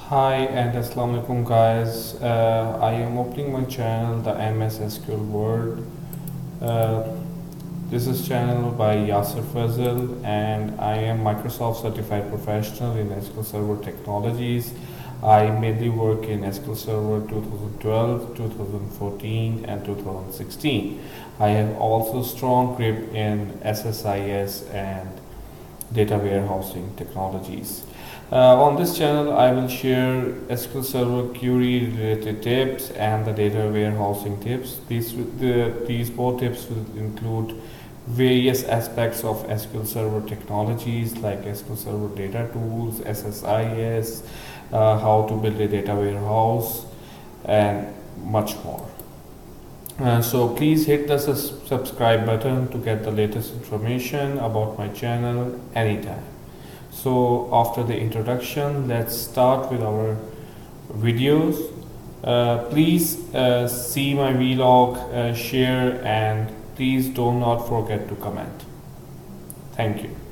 Hi and Assalamu alaikum guys. I am opening my channel, the MS SQL World. Uh, this is channel by Yasir Fazal and I am Microsoft certified professional in SQL Server technologies. I mainly work in SQL Server 2012, 2014 and 2016. I have also strong grip in SSIS and data warehousing technologies. On this channel, I will share SQL Server query related tips and the data warehousing tips. These four tips will include various aspects of SQL Server technologies like SQL Server data tools, SSIS, how to build a data warehouse, and much more. So please hit the subscribe button to get the latest information about my channel anytime. So after the introduction, let's start with our videos. Please see my vlog, share, and please do not forget to comment. Thank you.